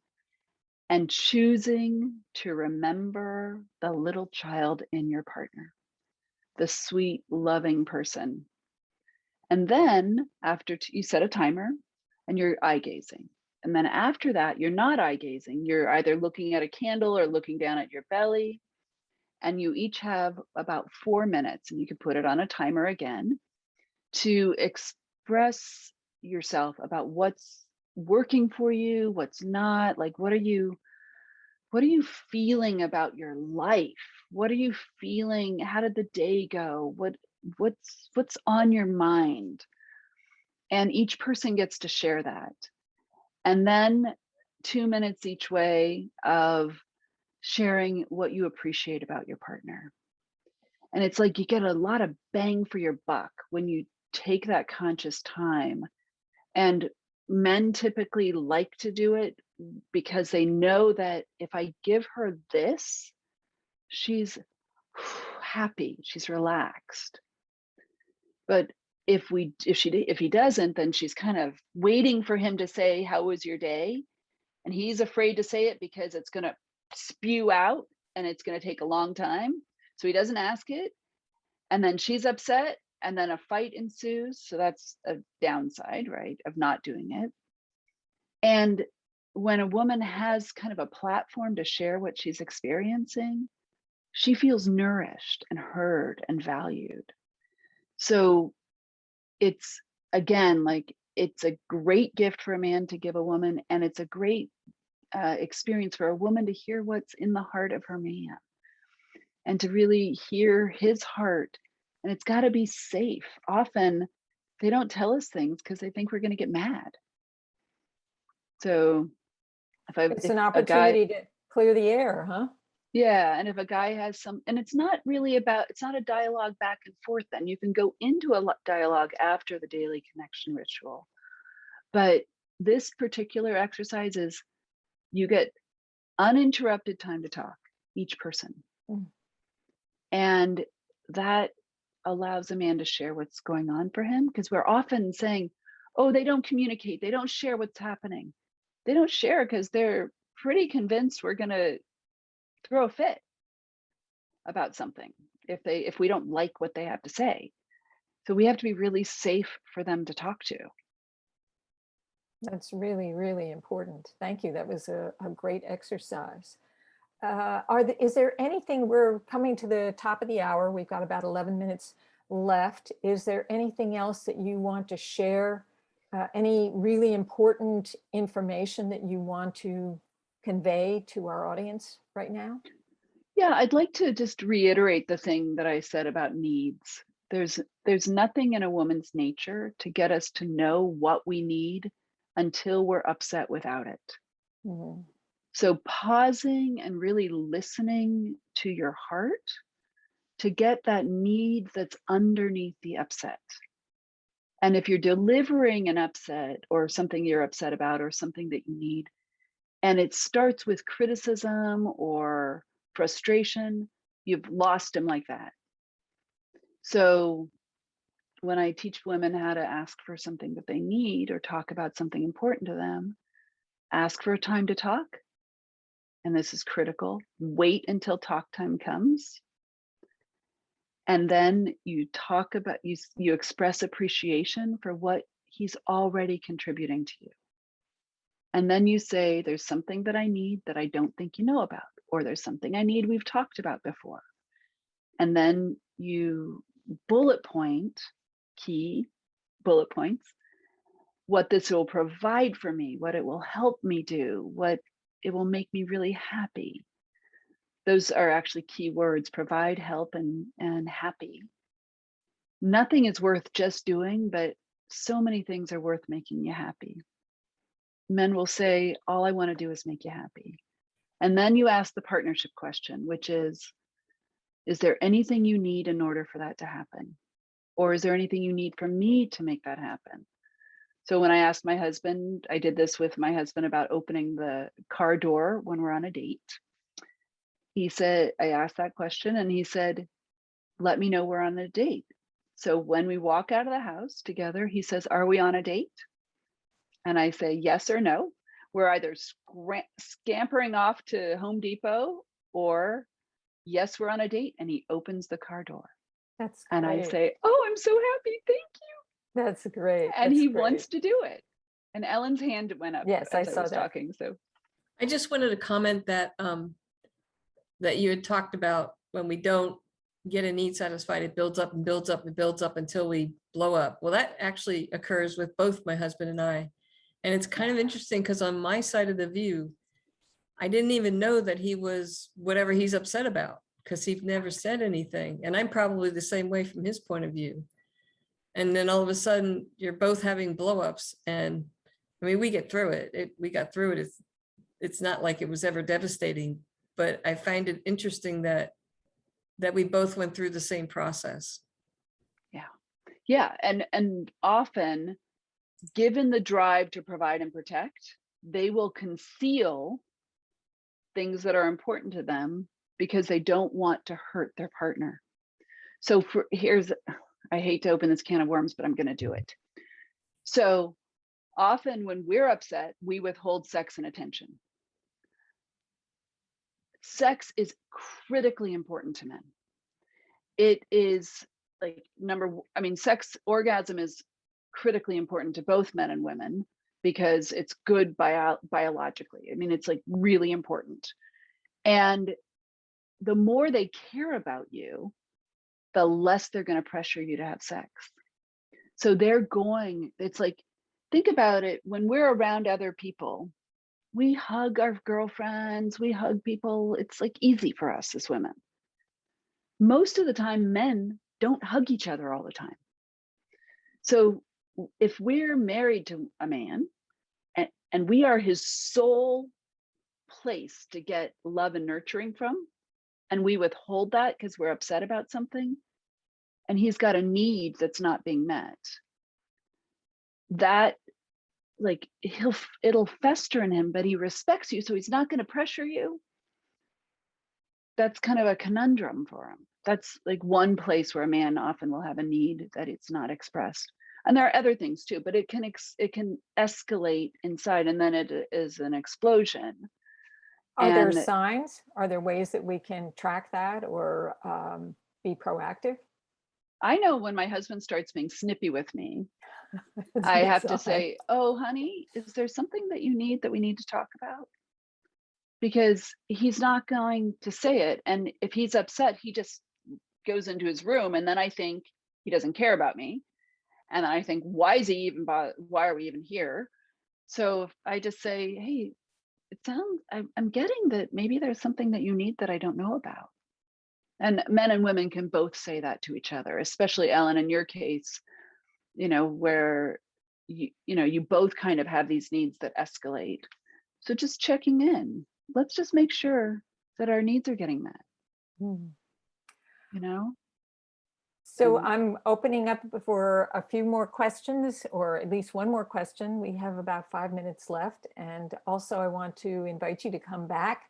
and choosing to remember the little child in your partner, the sweet, loving person. And then after you set a timer and you're eye gazing. And then after that, you're not eye gazing. You're either looking at a candle or looking down at your belly. And you each have about 4 minutes, and you can put it on a timer again, to express yourself about what's working for you, what's not. Like, what are you feeling about your life? What are you feeling? How did the day go? What's on your mind? And each person gets to share that. And then 2 minutes each way of sharing what you appreciate about your partner. And it's like you get a lot of bang for your buck when you take that conscious time. And men typically like to do it because they know that if I give her this, she's happy, she's relaxed. But if he doesn't, then she's kind of waiting for him to say, "How was your day?" And he's afraid to say it because it's going to spew out and it's going to take a long time. So he doesn't ask it. And then she's upset and then a fight ensues. So that's a downside, right, of not doing it. And when a woman has kind of a platform to share what she's experiencing, she feels nourished and heard and valued. So it's, again, like, it's a great gift for a man to give a woman, and it's a great experience for a woman to hear what's in the heart of her man and to really hear his heart. And it's got to be safe. Often they don't tell us things because they think we're going to get mad. So It's an opportunity to clear the air, huh? Yeah. And if a guy has and it's not a dialogue back and forth, then you can go into a dialogue after the daily connection ritual. But this particular exercise is, you get uninterrupted time to talk, each person. Mm. And that allows a man to share what's going on for him, because we're often saying, oh, they don't communicate, they don't share what's happening. They don't share because they're pretty convinced we're going to throw a fit about something if we don't like what they have to say. So we have to be really safe for them to talk to. That's really, really important. Thank you. That was a great exercise. Is there anything, we're coming to the top of the hour. We've got about 11 minutes left. Is there anything else that you want to share? Any really important information that you want to convey to our audience right now? Yeah, I'd like to just reiterate the thing that I said about needs. There's nothing in a woman's nature to get us to know what we need until we're upset without it. Mm-hmm. So pausing and really listening to your heart to get that need that's underneath the upset. And if you're delivering an upset or something you're upset about or something that you need, and it starts with criticism or frustration, you've lost him like that. So when I teach women how to ask for something that they need or talk about something important to them, ask for a time to talk. And this is critical. Wait until talk time comes. And then you talk about, you express appreciation for what he's already contributing to you. And then you say, there's something that I need that I don't think you know about, or there's something I need we've talked about before. And then you bullet point, key bullet points, what this will provide for me, what it will help me do, what it will make me really happy. Those are actually key words: provide, help, and happy. Nothing is worth just doing, but so many things are worth making you happy. Men will say, all I want to do is make you happy. And then you ask the partnership question, which is there anything you need in order for that to happen? Or is there anything you need from me to make that happen? So when I asked my husband, I did this with my husband about opening the car door when we're on a date. He said, I asked that question and he said, let me know we're on a date. So when we walk out of the house together, he says, are we on a date? And I say, yes or no. We're either scampering off to Home Depot or yes, we're on a date. And he opens the car door. That's And I great. say, oh, I'm so happy. Thank you. That's great. And That's he great. wants to do it. And Ellen's hand went up Yes, I as I saw was that. talking. So I just wanted to comment that that you had talked about when we don't get a need satisfied, it builds up and builds up and builds up until we blow up. Well, that actually occurs with both my husband and I. And it's kind of interesting because on my side of the view, I didn't even know that he was whatever he's upset about because he never said anything. And I'm probably the same way from his point of view. And then all of a sudden you're both having blowups. And I mean, we get through it. We got through it. It's not like it was ever devastating, but I find it interesting that we both went through the same process. yeah. And often, given the drive to provide and protect, they will conceal things that are important to them because they don't want to hurt their partner. So I hate to open this can of worms, but I'm going to do it. So often when we're upset, we withhold sex and attention. Sex is critically important to men. It is like sex orgasm is critically important to both men and women because it's good biologically. I mean, it's like really important. And the more they care about you, the less they're going to pressure you to have sex. So it's like, think about it, when we're around other people, we hug our girlfriends, we hug people. It's like easy for us as women. Most of the time, men don't hug each other all the time. So if we're married to a man and we are his sole place to get love and nurturing from, and we withhold that because we're upset about something, and he's got a need that's not being met, that like it'll fester in him, but he respects you, so he's not going to pressure you. That's kind of a conundrum for him. That's like one place where a man often will have a need that it's not expressed. And there are other things too, but it can escalate inside, and then it is an explosion. Are there signs? Are there ways that we can track that or be proactive? I know when my husband starts being snippy with me, I have to say, oh, honey, is there something that you need that we need to talk about? Because he's not going to say it. And if he's upset, he just goes into his room. And then I think he doesn't care about me. And I think, why are we even here? So I just say, hey, I'm getting that maybe there's something that you need that I don't know about. And men and women can both say that to each other, especially Ellen, in your case, where you both kind of have these needs that escalate. So just checking in. Let's just make sure that our needs are getting met. So I'm opening up for a few more questions, or at least one more question. We have about 5 minutes left. And also I want to invite you to come back.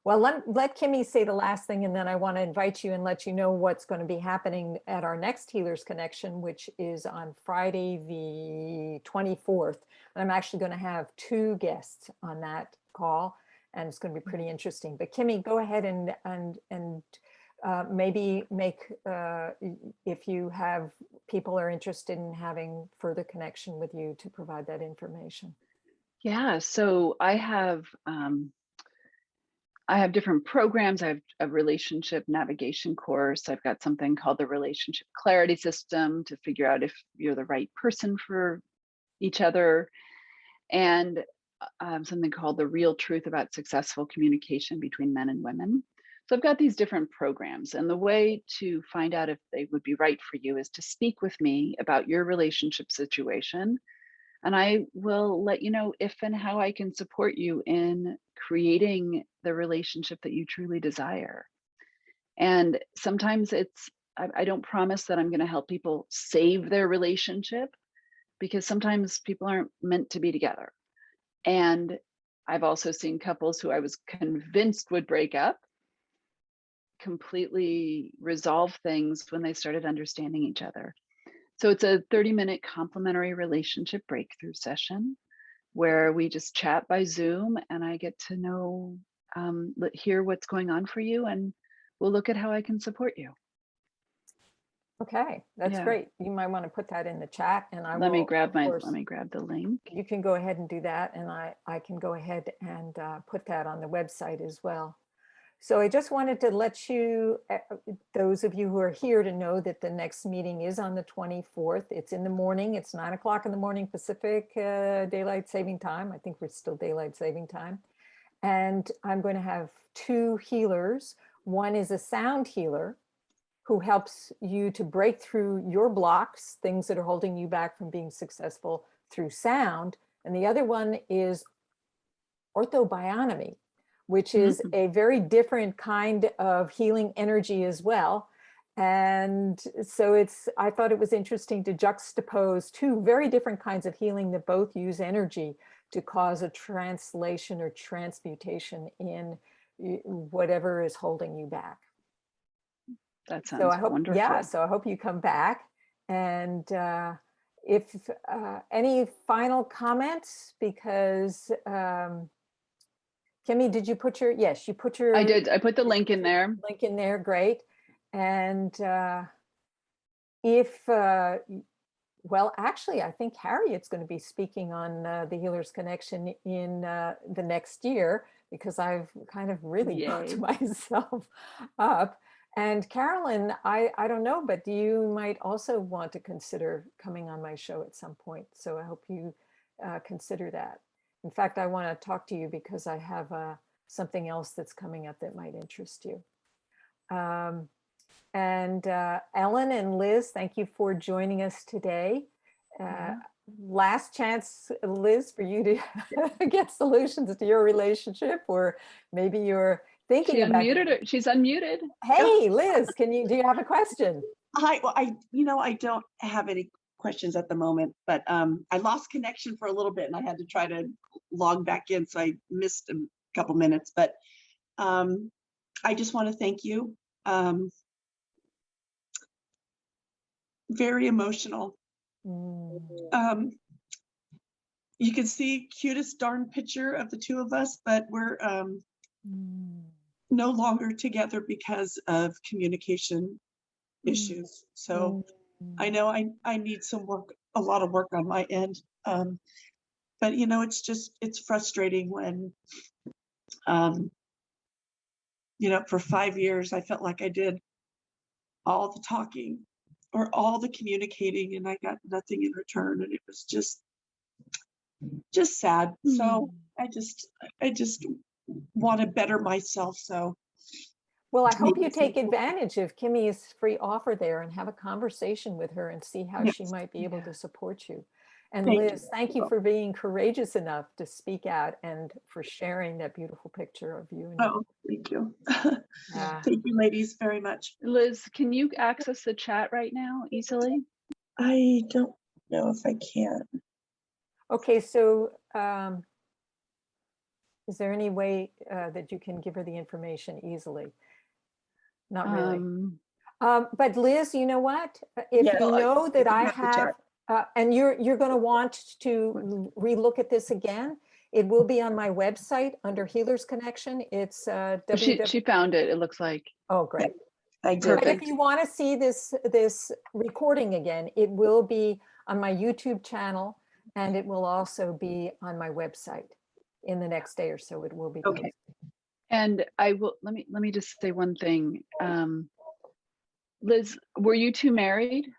Well, let Kimi say the last thing, and then I want to invite you and let you know what's going to be happening at our next Healers Connection, which is on Friday, the 24th. And I'm actually going to have 2 guests on that call, and it's going to be pretty interesting. But Kimi, go ahead and maybe make, if you have people are interested in having further connection with you, to provide that information. Yeah, so I have different programs. I have a relationship navigation course. I've got something called the Relationship Clarity System to figure out if you're the right person for each other. And something called The Real Truth About Successful Communication Between Men and Women. So I've got these different programs, and the way to find out if they would be right for you is to speak with me about your relationship situation. And I will let you know if and how I can support you in creating the relationship that you truly desire. And sometimes it's I don't promise that I'm going to help people save their relationship, because sometimes people aren't meant to be together. And I've also seen couples who I was convinced would break up completely resolve things when they started understanding each other. So it's a 30-minute complimentary relationship breakthrough session where we just chat by Zoom, and I get to know, hear what's going on for you, and we'll look at how I can support you. Okay, that's Yeah. great. You might want to put that in the chat, and I Let will, me grab of course, let me grab the link. you can go ahead and do that, and I can go ahead and put that on the website as well. So I just wanted to let you, those of you who are here, to know that the next meeting is on the 24th. It's in the morning. It's 9 o'clock in the morning Pacific Daylight Saving Time. I think we're still Daylight Saving Time. And I'm going to have 2 healers. One is a sound healer who helps you to break through your blocks, things that are holding you back from being successful through sound. And the other one is orthobionomy, which is a very different kind of healing energy as well. And so I thought it was interesting to juxtapose 2 very different kinds of healing that both use energy to cause a translation or transmutation in whatever is holding you back. That sounds So I hope, wonderful. yeah, so I hope you come back. And if any final comments, because Kimi, did you put your, yes, you put your. I did. I put the link in there. Link in there, great. And if, well, actually, I think Harriet's going to be speaking on the Healers Connection in the next year, because I've kind of really booked myself up. And Carolyn, I don't know, but you might also want to consider coming on my show at some point. So I hope you consider that. In fact, I want to talk to you because I have something else that's coming up that might interest you. And Ellen and Liz, thank you for joining us today. Last chance, Liz, for you to get solutions to your relationship, or maybe you're thinking about it. She's unmuted. Hey, Liz, do you have a question? Hi, well, I don't have any questions at the moment, but I lost connection for a little bit and I had to try to log back in, so I missed a couple minutes, but I just want to thank you. Very emotional. You can see cutest darn picture of the 2 of us, but we're no longer together because of communication issues. So I know I need some work, a lot of work on my end. But it's frustrating when, for 5 years, I felt like I did all the talking or all the communicating and I got nothing in return. And it was just sad. So I just want to better myself. So. Well, I hope you take advantage of Kimi's free offer there and have a conversation with her and see how she might be able to support you. And Liz, thank you for being courageous enough to speak out and for sharing that beautiful picture of you. Oh, thank you. Thank you, ladies, very much. Liz, can you access the chat right now easily? I don't know if I can. Okay, so is there any way that you can give her the information easily? Not really. But Liz, you know what? If you know that I have, and you're going to want to relook at this again, it will be on my website under Healers Connection. It's She found it, it looks like. Oh, great. I did. But if you want to see this recording again, it will be on my YouTube channel, and it will also be on my website in the next day or so. It will be okay. And I will let me just say one thing. Liz, were you 2 married?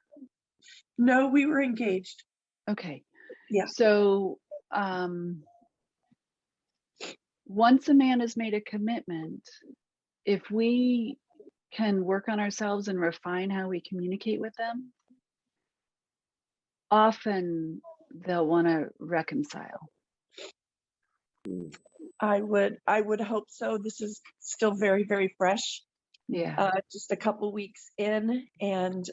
No, we were engaged. Okay. Yeah. So once a man has made a commitment, if we can work on ourselves and refine how we communicate with them, often they'll want to reconcile. I would hope so. This is still very, very fresh. Yeah. just a couple weeks in, and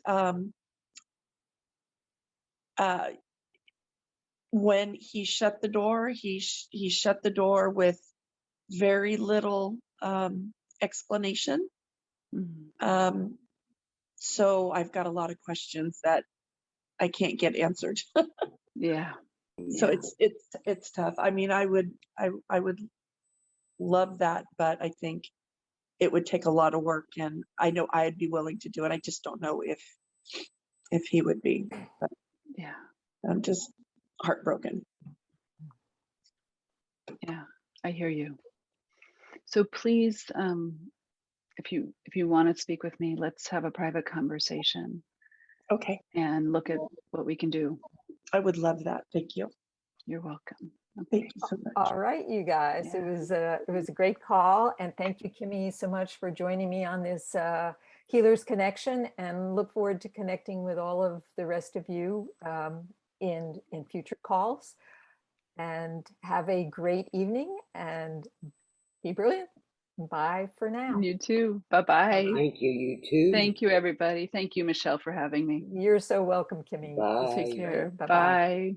when he shut the door, he shut the door with very little explanation. Mhm. So I've got a lot of questions that I can't get answered. Yeah. So Yeah. it's tough. I mean, I would love that, but I think it would take a lot of work, and I know I'd be willing to do it. I just don't know if he would be. But Yeah. I'm just heartbroken. Yeah. I hear you. So please, if you want to speak with me, let's have a private conversation Okay, and look at what we can do. I would love that. Thank you. You're welcome. Thank Okay. you so much. All right, you guys, Yeah. it was a great call, and thank you, Kimmy, so much for joining me on this Healers Connection, and look forward to connecting with all of the rest of you in future calls. And have a great evening and be brilliant. Bye for now. You too. Bye-bye. Thank you, you too. Thank you, everybody. Thank you, Michelle, for having me. You're so welcome, Kimmy. Bye. Take care. Bye-bye. Bye.